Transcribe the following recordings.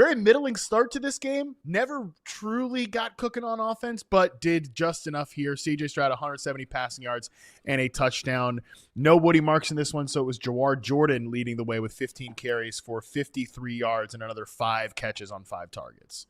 very middling start to this game. Never truly got cooking on offense, but did just enough here. CJ Stroud, 170 passing yards and a touchdown. No Woody Marks in this one, so it was Jawar Jordan leading the way with 15 carries for 53 yards and another 5 catches on 5 targets.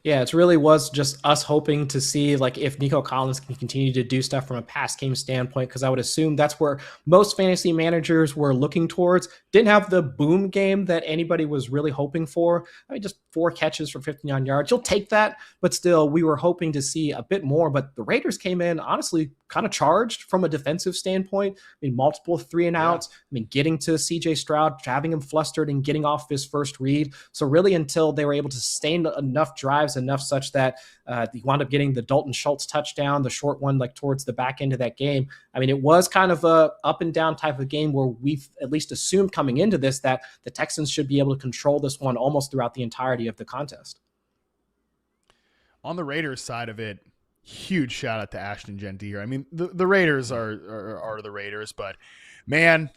Yeah, it really was just us hoping to see like if Nico Collins can continue to do stuff from a pass game standpoint, because I would assume that's where most fantasy managers were looking towards. Didn't have the boom game that anybody was really hoping for. I mean, just 4 catches for 59 yards. You'll take that, but still, we were hoping to see a bit more. But the Raiders came in, honestly, kind of charged from a defensive standpoint. I mean, multiple 3-and-outs. Yeah. I mean, getting to CJ Stroud, having him flustered and getting off his first read. So really until they were able to sustain enough drives, enough such that you wound up getting the Dalton Schultz touchdown, the short one like towards the back end of that game. I mean, it was kind of a up and down type of game where we've at least assumed coming into this that the Texans should be able to control this one almost throughout the entirety of the contest. On the Raiders side of it, huge shout out to Ashton Jeanty here. I mean, the Raiders are the Raiders, but man,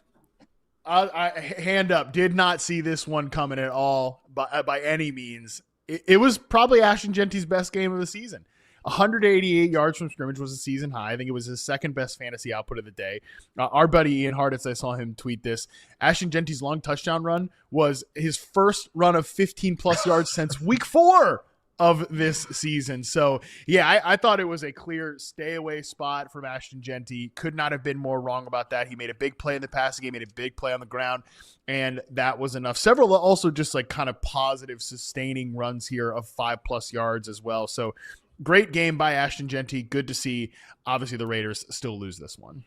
I hand up, did not see this one coming at all by any means. It was probably Ashton Jeanty's best game of the season. 188 yards from scrimmage was a season high. I think it was his second best fantasy output of the day. Our buddy Ian Hartitz, I saw him tweet this. Ashton Jeanty's long touchdown run was his first run of 15-plus yards since week 4 of this season. So, yeah, I thought it was a clear stay-away spot from Ashton Jeanty. Could not have been more wrong about that. He made a big play in the passing game, made a big play on the ground, and that was enough. Several also just like kind of positive, sustaining runs here of 5+ yards as well. So, great game by Ashton Jeanty. Good to see. Obviously, the Raiders still lose this one.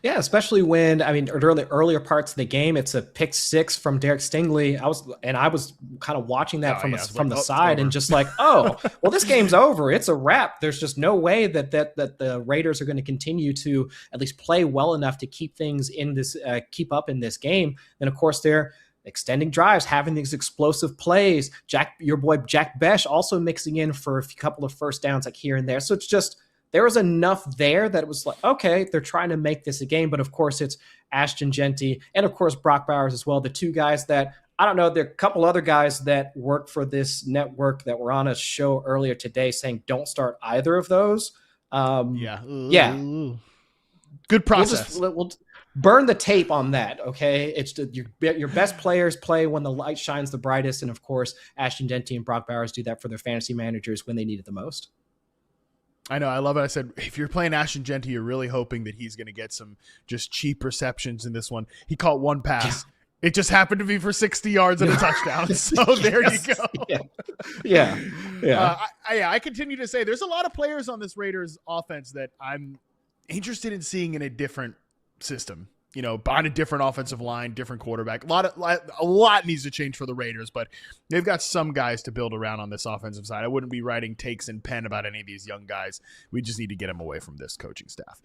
Yeah, especially when, I mean, earlier parts of the game, it's a pick 6 from Derek Stingley. I was kind of watching that from the side and just like, oh, well, this game's over. It's a wrap. There's just no way that the Raiders are going to continue to at least play well enough to keep things in this, keep up in this game. And of course, they're extending drives, having these explosive plays. Your boy Jack Besh also mixing in for a couple of first downs like here and there. So it's just, there was enough there that it was like, okay, they're trying to make this a game. But of course, it's Ashton Jeanty and of course, Brock Bowers as well. The two guys that, I don't know, there are a couple other guys that work for this network that were on a show earlier today saying don't start either of those. Yeah. Good process. We'll burn the tape on that, okay? It's your best players play when the light shines the brightest. And of course, Ashton Jeanty and Brock Bowers do that for their fantasy managers when they need it the most. I know. I love it. I said, if you're playing Ashton Jeanty, you're really hoping that he's going to get some just cheap receptions in this one. He caught one pass. Yeah. It just happened to be for 60 yards and a touchdown. So there you go. Yeah. I continue to say there's a lot of players on this Raiders offense that I'm interested in seeing in a different system. You know, on a different offensive line, different quarterback. A lot needs to change for the Raiders, but they've got some guys to build around on this offensive side. I wouldn't be writing takes in pen about any of these young guys. We just need to get them away from this coaching staff.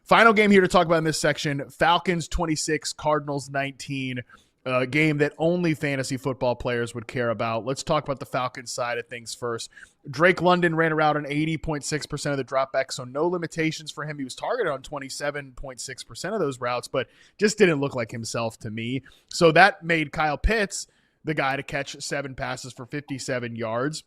Final game here to talk about in this section, Falcons 26, Cardinals 19. A game that only fantasy football players would care about. Let's talk about the Falcons side of things first. Drake London ran a route on 80.6% of the dropbacks, so no limitations for him. He was targeted on 27.6% of those routes, but just didn't look like himself to me. So that made Kyle Pitts the guy to catch 7 passes for 57 yards.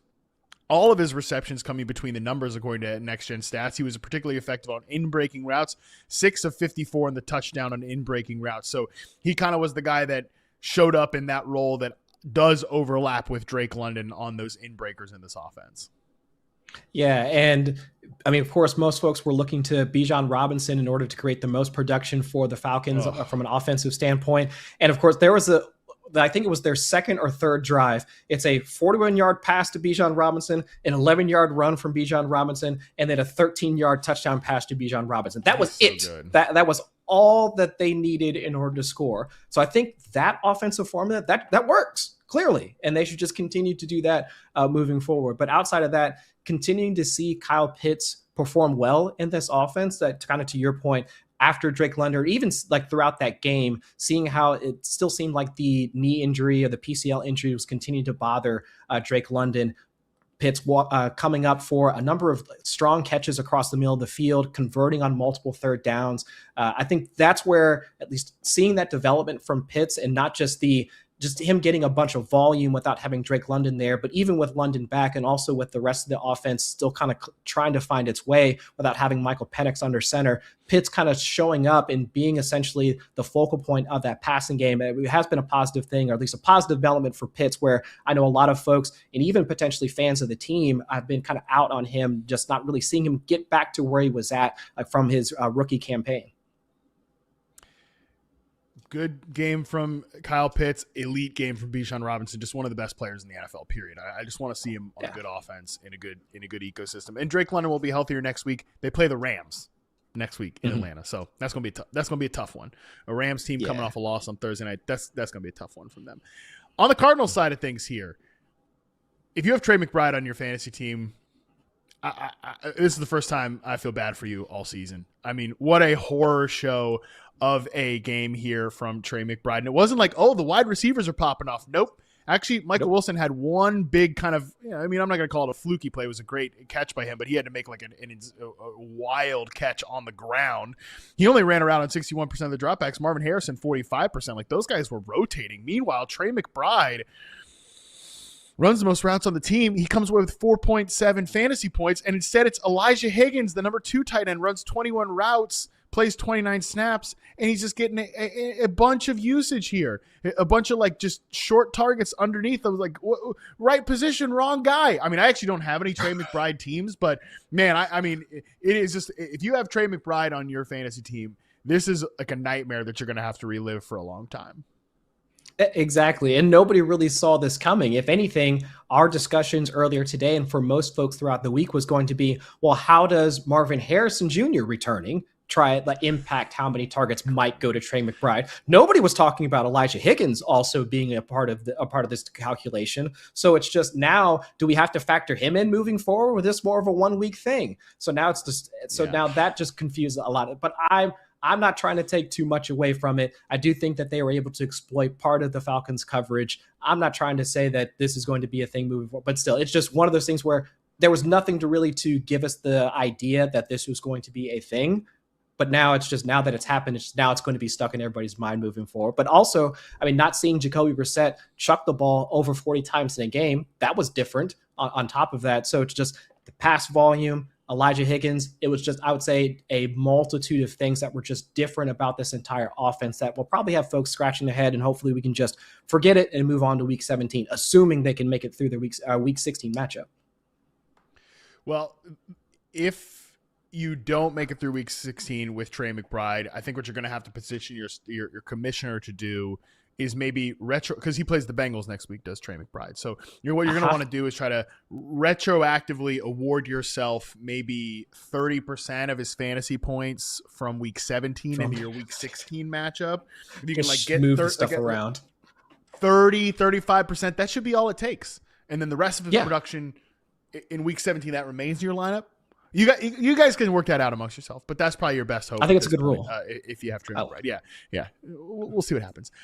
All of his receptions coming between the numbers, according to Next Gen Stats. He was particularly effective on in-breaking routes, 6 of 54 in the touchdown on in-breaking routes. So he kind of was the guy that showed up in that role that does overlap with Drake London on those in-breakers in this offense. Yeah, and I mean, of course, most folks were looking to Bijan Robinson in order to create the most production for the Falcons from an offensive standpoint. And of course, there was I think it was their second or third drive. It's a 41-yard pass to Bijan Robinson, an 11-yard run from Bijan Robinson, and then a 13-yard touchdown pass to Bijan Robinson. That was it. So that was all that they needed in order to score. So I think that offensive formula, that works clearly, and they should just continue to do that moving forward. But outside of that, continuing to see Kyle Pitts perform well in this offense, that kind of to your point, after Drake London, even like throughout that game, seeing how it still seemed like the knee injury or the PCL injury was continuing to bother Drake London. Pitts coming up for a number of strong catches across the middle of the field, converting on multiple third downs. I think that's where at least seeing that development from Pitts and not just the just him getting a bunch of volume without having Drake London there. But even with London back and also with the rest of the offense still kind of trying to find its way without having Michael Penix under center, Pitts kind of showing up and being essentially the focal point of that passing game. It has been a positive thing, or at least a positive development for Pitts, where I know a lot of folks and even potentially fans of the team have been kind of out on him, just not really seeing him get back to where he was at from his rookie campaign. Good game from Kyle Pitts, elite game from Bijan Robinson, just one of the best players in the NFL, period. I just want to see him on a good offense in a good ecosystem. And Drake London will be healthier next week. They play the Rams next week in Atlanta. So that's going to be a tough one. A Rams team coming off a loss on Thursday night. That's going to be a tough one from them. On the Cardinals side of things here, if you have Trey McBride on your fantasy team, this is the first time I feel bad for you all season. I mean, what a horror show of a game here from Trey McBride. And it wasn't like, oh, the wide receivers are popping off. Nope. Actually, Michael Wilson had one big kind of, I mean, I'm not going to call it a fluky play. It was a great catch by him, but he had to make like a wild catch on the ground. He only ran around on 61% of the dropbacks. Marvin Harrison, 45%. Like, those guys were rotating. Meanwhile, Trey McBride runs the most routes on the team. He comes away with 4.7 fantasy points, and instead it's Elijah Higgins, the number 2 tight end, runs 21 routes, plays 29 snaps, and he's just getting a bunch of usage here. A bunch of like just short targets underneath. I was like, right position, wrong guy. I mean, I actually don't have any Trey McBride teams, but man, I mean, it is just, if you have Trey McBride on your fantasy team, this is like a nightmare that you're going to have to relive for a long time. Exactly. And nobody really saw this coming. If anything, our discussions earlier today and for most folks throughout the week was going to be, well, how does Marvin Harrison Jr. returning try to impact how many targets might go to Trey McBride? Nobody was talking about Elijah Higgins also being a part of this calculation. So it's just, now, do we have to factor him in moving forward, or is this more of a 1 week thing? So now it's just, now that just confused a lot. But I'm not trying to take too much away from it. I do think that they were able to exploit part of the Falcons' coverage. I'm not trying to say that this is going to be a thing moving forward, but still, it's just one of those things where there was nothing to give us the idea that this was going to be a thing. But now it's just, now that it's happened, it's going to be stuck in everybody's mind moving forward. But also, I mean, not seeing Jacoby Brissett chuck the ball over 40 times in a game, that was different on top of that. So it's just the pass volume, Elijah Higgins. It was just, I would say, a multitude of things that were just different about this entire offense that will probably have folks scratching their head, and hopefully we can just forget it and move on to week 17, assuming they can make it through the week 16 matchup. Well, if you don't make it through week 16 with Trey McBride, I think what you're going to have to position your commissioner to do is maybe because he plays the Bengals next week, does Trey McBride. So what you're going to want to do is try to retroactively award yourself maybe 30% of his fantasy points from week 17 into your week 16 matchup. If you can get move the stuff around 30, 35%, that should be all it takes. And then the rest of his production in week 17 that remains in your lineup. You guys can work that out amongst yourself, but that's probably your best hope. I think it's a good rule. If you have Trey McBride. Yeah. We'll see what happens.